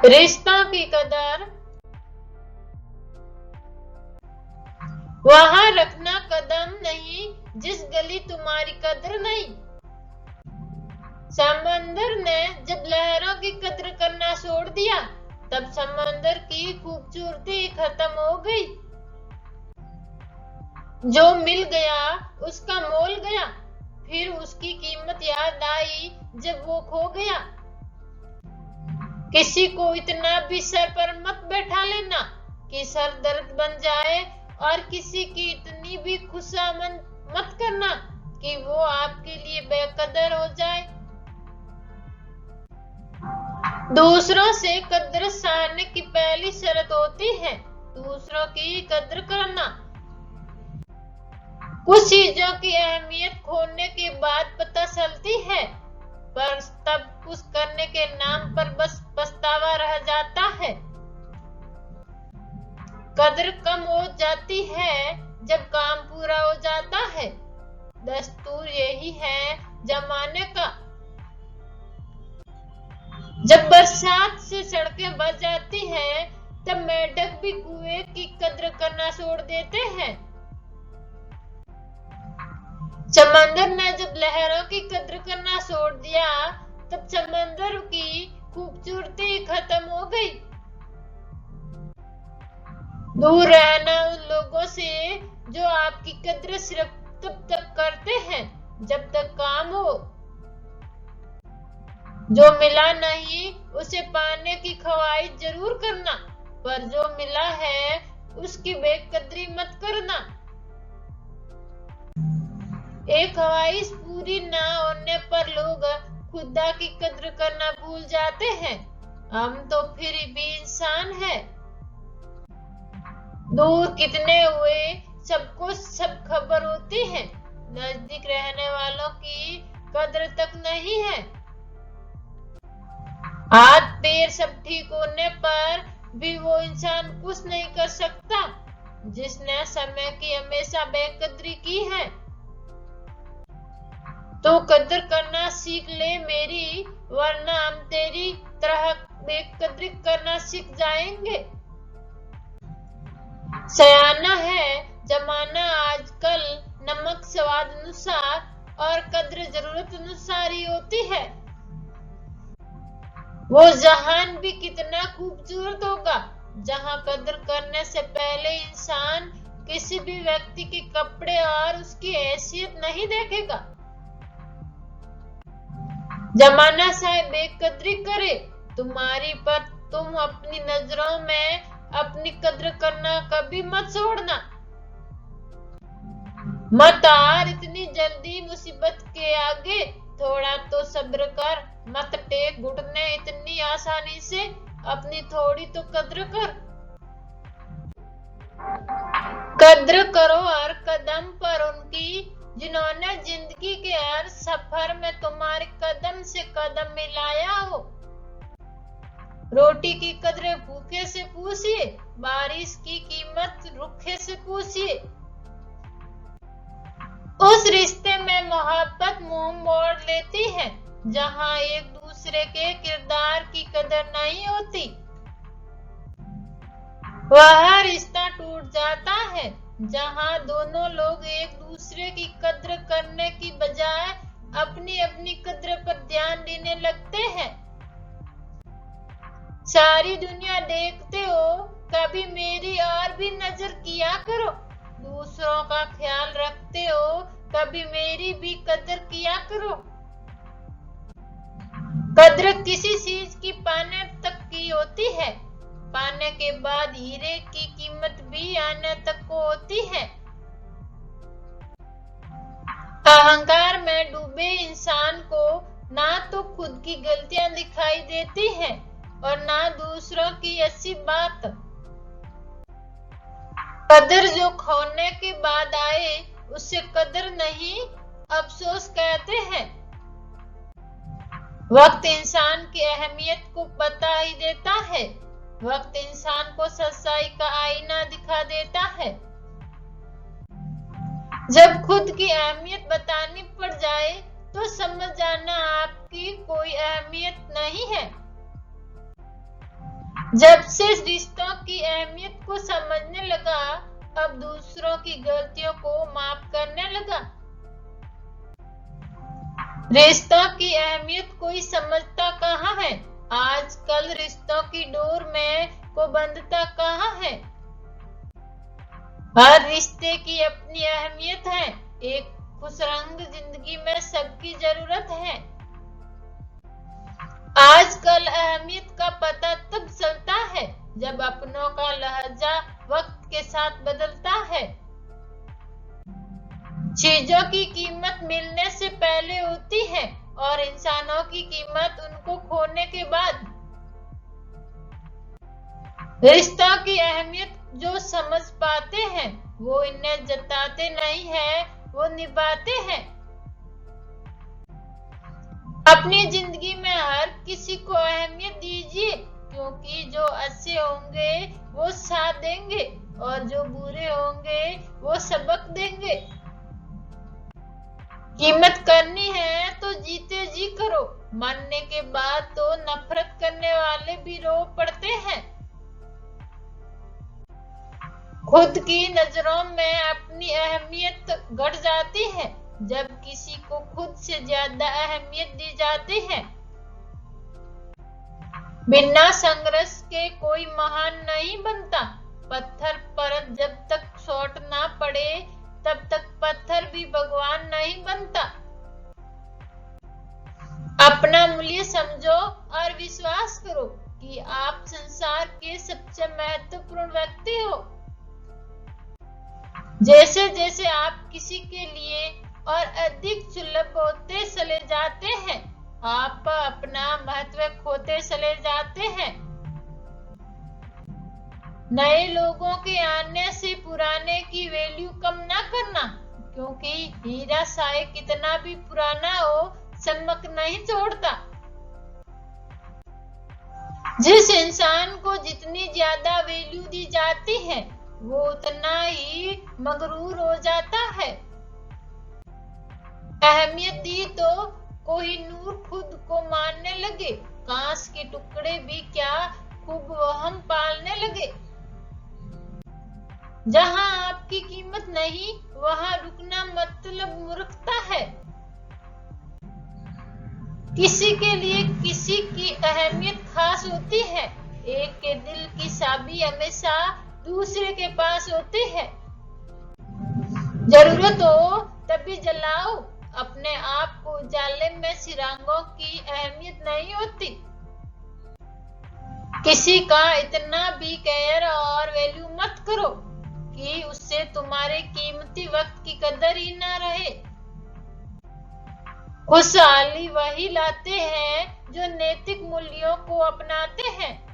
रिश्तों की कदर वहां रखना कदम नहीं जिस गली तुम्हारी कदर नहीं। समंदर ने जब लहरों की कदर करना छोड़ दिया तब समंदर की खूबसूरती खत्म हो गई। जो मिल गया उसका मोल गया, फिर उसकी कीमत याद आई जब वो खो गया। किसी को इतना भी सर पर मत बैठा लेना कि सर दर्द बन जाए, और किसी की इतनी भी खुशामद मत करना कि वो आपके लिए बेकदर हो जाए। दूसरों से कद्र सहारने की पहली शर्त होती है दूसरों की कद्र करना। कुछ चीजों की अहमियत खोने के बाद पता चलती है, पर तब कुछ करने के नाम पर बस पछतावा रह जाता है। कद्र कम हो जाती है जब काम पूरा हो जाता है। दस्तूर यही है जमाने का। जब बरसात से सड़कें बच जाती हैं, तब मेंढक भी कुएं की कद्र करना छोड़ देते हैं। समंदर ने जब लहरों की कद्र करना छोड़ दिया तब समंदर की खूबसूरती खत्म हो गई। दूर रहना उन लोगों से जो आपकी कद्र सिर्फ तब तक करते हैं जब तक काम हो। जो मिला नहीं उसे पाने की ख्वाहिश जरूर करना, पर जो मिला है उसकी बेकदरी मत करना। एक ख्वाहिश पूरी ना होने पर लोग खुदा की कद्र करना भूल जाते हैं। हम तो फिर भी इंसान हैं। दूर कितने हुए सबको सब खबर होती है, नजदीक रहने वालों की कद्र तक नहीं है। हाथ पैर सब ठीक होने पर भी वो इंसान कुछ नहीं कर सकता जिसने समय की हमेशा बेकदरी की है। तो कद्र करना सीख ले मेरी, वरना हम तेरी तरह बेकदरी करना सीख जाएंगे। सयाना है जमाना आजकल, नमक स्वाद अनुसार और कद्र जरूरत अनुसार ही होती है। वो जहान भी कितना खूबसूरत होगा जहां कद्र करने से पहले इंसान किसी भी व्यक्ति के कपड़े और उसकी हैसियत नहीं देखेगा। जमाना चाहे बेकदरी करे तुम्हारी, पर तुम अपनी नजरों में अपनी कद्र करना कभी मत छोड़ना। मत हार इतनी जल्दी मुसीबत के आगे, थोड़ा तो सब्र कर, मत टेक घुटने इतनी आसानी से, अपनी थोड़ी तो कद्र कर। कद्र करो हर कदम पर उनकी जिन्होंने जिंदगी के हर सफर में तुम्हारे कदम से कदम मिलाया हो। रोटी की कद्र भूखे से पूछिए, बारिश की कीमत रूखे से पूछिए। उस रिश्ते में मोहब्बत मुंह मोड़ लेती है जहां एक दूसरे के किरदार की कदर नहीं होती। वह रिश्ता टूट जाता है जहां दोनों लोग एक दूसरे की कद्र करने की बजाय अपनी अपनी कद्र पर ध्यान देने लगते हैं। सारी दुनिया देखते हो, कभी मेरी और भी नजर किया करो। दूसरों का ख्याल रखते हो, कभी मेरी भी कद्र किया करो। कद्र किसी चीज की पाने तक की होती है, पाने के बाद हीरे की कीमत भी आने तक को होती है। अहंकार में डूबे इंसान को ना तो खुद की गलतियां दिखाई देती है और ना दूसरों की अच्छी बात। कद्र जो खोने के बाद आए उसे कद्र नहीं अफसोस कहते हैं। वक्त इंसान की अहमियत को बता ही देता है। वक्त इंसान को सच्चाई का आईना दिखा देता है। जब खुद की अहमियत बतानी पड़ जाए तो समझ जाना आपकी कोई अहमियत नहीं है। जब से रिश्तों की अहमियत को समझने लगा, अब दूसरों की गलतियों को माफ करने लगा। रिश्तों की अहमियत कोई समझता कहाँ है? आजकल रिश्तों की डोर में को बंधता कहाँ है? हर रिश्ते की अपनी अहमियत है। एक खुशरंग जिंदगी में सबकी जरूरत है। आजकल अहमियत का पता तब चलता है जब अपनों का लहजा वक्त के साथ बदलता है। चीजों की कीमत मिलने से पहले होती है और इंसानों की कीमत उनको खोने के बाद। रिश्तों की अहमियत जो समझ पाते हैं वो इन्हें जताते नहीं है, वो निभाते हैं। अपनी जिंदगी में हर किसी को अहमियत दीजिए, क्योंकि जो अच्छे होंगे वो साथ देंगे और जो बुरे होंगे वो सबक देंगे। कीमत करनी है तो जीते जी करो, मरने के बाद तो नफरत करने वाले भी रो पड़ते हैं। खुद की नजरों में अपनी अहमियत घट जाती है जब किसी को खुद से ज्यादा अहमियत दी जाती है। बिना संघर्ष के कोई महान नहीं बनता। पत्थर पर जब तक चोट ना पड़े तब तक पत्थर भी भगवान नहीं बनता। अपना मूल्य समझो और विश्वास करो कि आप संसार के सबसे महत्वपूर्ण व्यक्ति हो। जैसे जैसे आप किसी के लिए और अधिक सुलभ होते चले जाते हैं, आप अपना महत्व खोते चले जाते हैं। नए लोगों के आने से पुराने की वैल्यू कम ना करना, क्योंकि हीरा चाहे कितना भी पुराना हो चमक नहीं छोड़ता। जिस इंसान को जितनी ज्यादा वैल्यू दी जाती है वो उतना ही मगरूर हो जाता है। अहमियत दी तो कोहिनूर खुद को मारने लगे, कांच के टुकड़े भी क्या खूब वहम पालने लगे। जहां आपकी कीमत नहीं वहां रुकना मतलब मूर्खता है। किसी के लिए किसी की अहमियत खास होती है। एक के दिल की चाबी हमेशा दूसरे के पास होती है। जरूरत हो तभी जलाओ, अपने आप को उजाले में चिरागों की अहमियत नहीं होती। किसी का इतना भी केयर और वैल्यू मत करो कि उससे तुम्हारे कीमती वक्त की कदर ही ना रहे। खुशहाली वही लाते हैं जो नैतिक मूल्यों को अपनाते हैं।